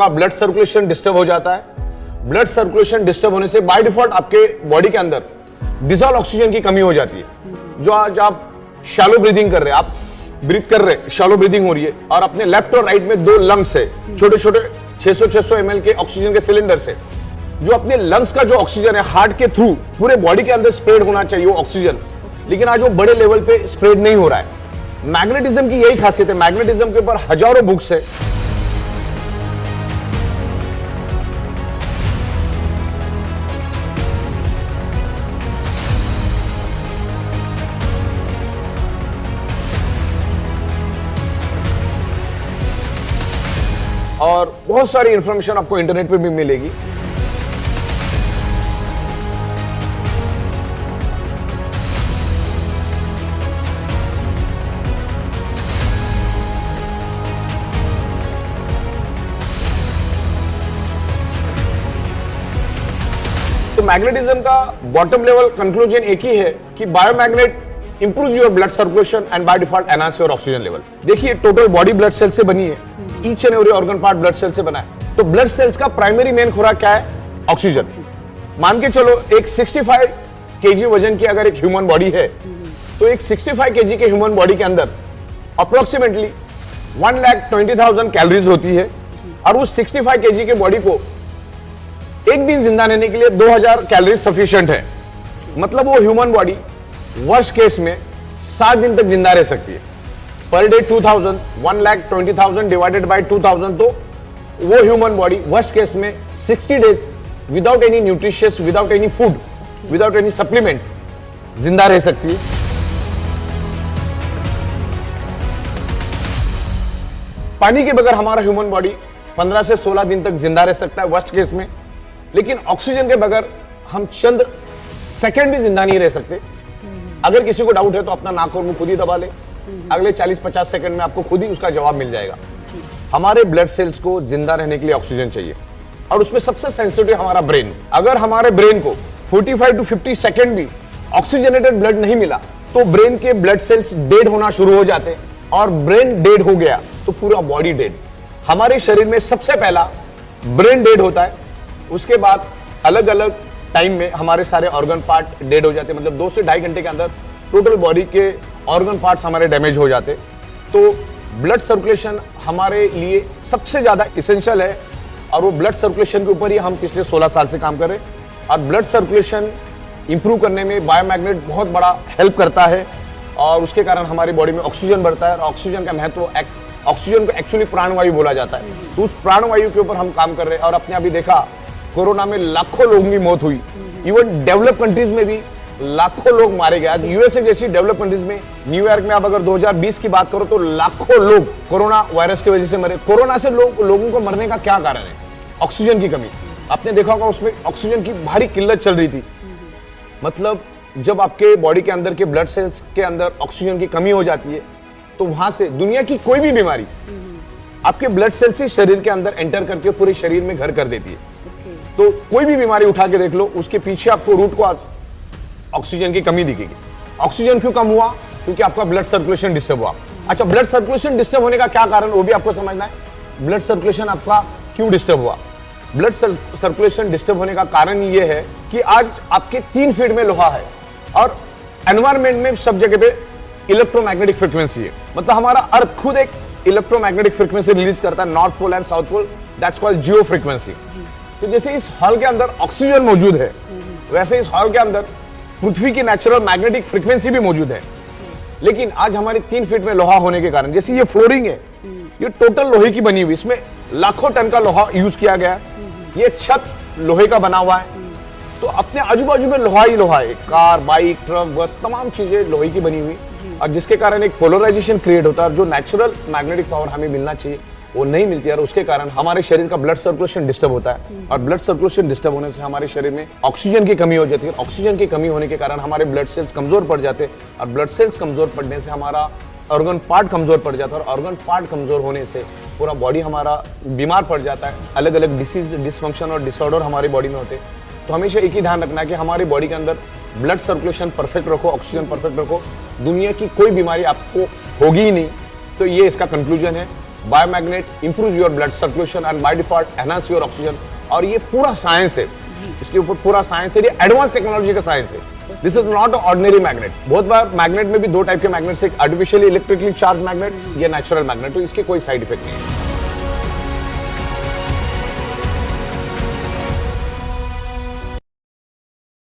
का blood circulation disturb हो जाता है। ब्लड सर्कुलेशन डिस्टर्ब होने से बाय डिफॉल्ट आपके बॉडी के अंदर डिजॉल्व ऑक्सीजन की कमी हो जाती है। जो आज आप शैलो ब्रीदिंग कर रहे हैं, आप ब्रीथ कर रहे हैं, शैलो ब्रीदिंग हो रही है, और अपने लेफ्ट और राइट में दो लंग्स है, छोटे छोटे 600 ml के ऑक्सीजन के सिलेंडर से, जो अपने लंग्स का जो ऑक्सीजन है हार्ट के थ्रू पूरे बॉडी के अंदर स्प्रेड होना चाहिए वो ऑक्सीजन, लेकिन आज वो बड़े लेवल पे स्प्रेड नहीं हो रहा है। मैग्नेटिज्म की यही खासियत है, मैग्नेटिज्म के ऊपर हजारों बुक्स है। और बहुत सारी इंफॉर्मेशन आपको इंटरनेट पे भी मिलेगी। तो मैग्नेटिज्म का बॉटम लेवल कंक्लूजन एक ही है कि biomagnet improve your blood circulation and by default enhance your oxygen level. देखिए टोटल बॉडी ब्लड सेल से बनी है, each and every organ part blood cell से बना है। तो ब्लड सेल्स का प्राइमरी मेन खुराक क्या है? ऑक्सीजन। मान के चलो एक 65 kg वजन की अगर एक ह्यूमन बॉडी है, तो एक 65 kg के ह्यूमन बॉडी के अंदर अप्रोक्सीमेटली 1,20,000 कैलोरीज होती है, और उस 65 kg के बॉडी को एक दिन जिंदा रहने के लिए 2000 कैलोरीज सफिशिएंट है। मतलब वो ह्यूमन बॉडी वर्स्ट केस में 7 दिन तक जिंदा रह सकती है। पर डे 2000, 1,20,000 डिवाइडेड बाय 2000, तो वो ह्यूमन बॉडी वर्स्ट केस में 60 days without any nutritious, without any food, without any supplement जिंदा रह सकती है। पानी के बगैर हमारा ह्यूमन बॉडी 15 से 16 दिन तक जिंदा रह सकता है वर्स्ट केस में, लेकिन ऑक्सीजन के बगैर हम चंद सेकंड भी जिंदा नहीं रह सकते। अगर किसी को डाउट है तो अपना नाक और मुंह खुद ही दबा ले, अगले 40-50 सेकंड में आपको खुद ही उसका जवाब मिल जाएगा। हमारे ब्लड सेल्स को जिंदा रहने के लिए ऑक्सीजन चाहिए, और उसमें सबसे सेंसिटिव हमारा ब्रेन। अगर हमारे ब्रेन को 45 to 50 सेकंड भी ऑक्सीजनेटेड ब्लड नहीं मिला तो ब्रेन के ब्लड सेल्स डेड होना शुरू हो जाते, और ब्रेन डेड हो गया तो पूरा बॉडी डेड। हमारे शरीर में सबसे पहला ब्रेन डेड होता है, उसके बाद अलग अलग टाइम में हमारे सारे ऑर्गन पार्ट डेड हो जाते हैं। मतलब 2 से 2.5 घंटे के अंदर टोटल बॉडी के ऑर्गन पार्ट्स हमारे डैमेज हो जाते। तो ब्लड सर्कुलेशन हमारे लिए सबसे ज्यादा इसेंशियल है, और वो ब्लड सर्कुलेशन के ऊपर ही हम पिछले 16 साल से काम कर रहे हैं। और ब्लड सर्कुलेशन इंप्रूव करने में बायोमैग्नेट बहुत बड़ा हेल्प करता है, और उसके कारण हमारी बॉडी में ऑक्सीजन बढ़ता है। और ऑक्सीजन का महत्व, ऑक्सीजन को एक्चुअली प्राणवायु बोला जाता है, तो उस प्राणवायु के ऊपर हम काम कर रहे हैं। और अपने अभी देखा कोरोना में लाखों लोगों की मौत हुई, इवन डेवलप कंट्रीज में भी लाखों लोग मारे गए। आज यूएसए जैसी डेवलप कंट्रीज में, न्यूयॉर्क में आप अगर 2020 की बात करो तो लाखों लोग कोरोना वायरस की वजह से मरे। कोरोना से लोगों को मरने का क्या कारण है? ऑक्सीजन की कमी। आपने देखा होगा उसमें ऑक्सीजन की भारी किल्लत चल रही थी। मतलब जब आपके बॉडी के अंदर के ब्लड सेल्स के अंदर ऑक्सीजन की कमी हो जाती है, तो वहां से दुनिया की कोई भी बीमारी आपके ब्लड सेल्स से शरीर के अंदर एंटर करके पूरे शरीर में घर कर देती है। तो कोई भी बीमारी उठा के देख लो, उसके पीछे आपको रूट कॉज ऑक्सीजन की कमी दिखेगी। ऑक्सीजन क्यों कम हुआ? क्योंकि आपका ब्लड सर्कुलेशन डिस्टर्ब हुआ। अच्छा, ब्लड सर्कुलेशन डिस्टर्ब होने का क्या कारण, वो भी आपको समझना है। ब्लड सर्कुलेशन आपका क्यों डिस्टर्ब हुआ? ब्लड सर्कुलेशन डिस्टर्ब होने का कारण ये है कि आज आपके 3 फीट में लोहा है, और एनवायरमेंट में सब जगह पे इलेक्ट्रोमैग्नेटिक फ्रीक्वेंसी है। मतलब हमारा अर्थ खुद एक इलेक्ट्रोमैग्नेटिक फ्रीक्वेंसी रिलीज करता है, north pole and south pole, that's called geo frequency. तो जैसे इस हॉल के अंदर ऑक्सीजन मौजूद है, वैसे इस हॉल के अंदर पृथ्वी की नेचुरल मैग्नेटिक फ्रीक्वेंसी भी मौजूद है। लेकिन आज हमारी 3 फीट में लोहा होने के कारण, जैसे ये फ्लोरिंग है, ये टोटल लोहे की बनी हुई, इसमें लाखों टन का लोहा यूज किया गया है। ये छत लोहे का बना हुआ है, तो अपने आजू बाजू में लोहा ही लोहा है। कार, बाइक, ट्रक, बस, तमाम चीजें लोहे की बनी हुई, और जिसके कारण एक पोलराइजेशन क्रिएट होता है। जो नेचुरल मैग्नेटिक पावर हमें मिलना चाहिए वो नहीं मिलती है, और उसके कारण हमारे शरीर का ब्लड सर्कुलेशन डिस्टर्ब होता है। और ब्लड सर्कुलेशन डिस्टर्ब होने से हमारे शरीर में ऑक्सीजन की कमी हो जाती है। ऑक्सीजन की कमी होने के कारण हमारे ब्लड सेल्स कमजोर पड़ जाते हैं, और ब्लड सेल्स कमजोर पड़ने से हमारा ऑर्गन पार्ट कमजोर पड़ जाता है, और ऑर्गन पार्ट कमजोर होने से पूरा बॉडी हमारा बीमार पड़ जाता है। अलग अलग डिसीज, डिसफंक्शन और डिसऑर्डर हमारी बॉडी में होते हैं। तो हमेशा एक ही ध्यान रखना है कि हमारी बॉडी के अंदर ब्लड सर्कुलेशन परफेक्ट रखो, ऑक्सीजन परफेक्ट रखो, दुनिया की कोई बीमारी आपको होगी ही नहीं। तो ये इसका कंक्लूजन है biomagnet improve your blood circulation and by default enhance your oxygen. और ये पूरा साइंस है, इसके ऊपर पूरा साइंस है, ये एडवांस टेक्नोलॉजी का साइंस है। This is not ordinary magnet. बहुत बार मैग्नेट में भी दो टाइप के मैग्नेट्स, एक आर्टिफिशियली इलेक्ट्रिकली चार्ज मैग्नेट या नेचुरल मैग्नेट, तो इसके कोई साइड इफेक्ट नहीं है।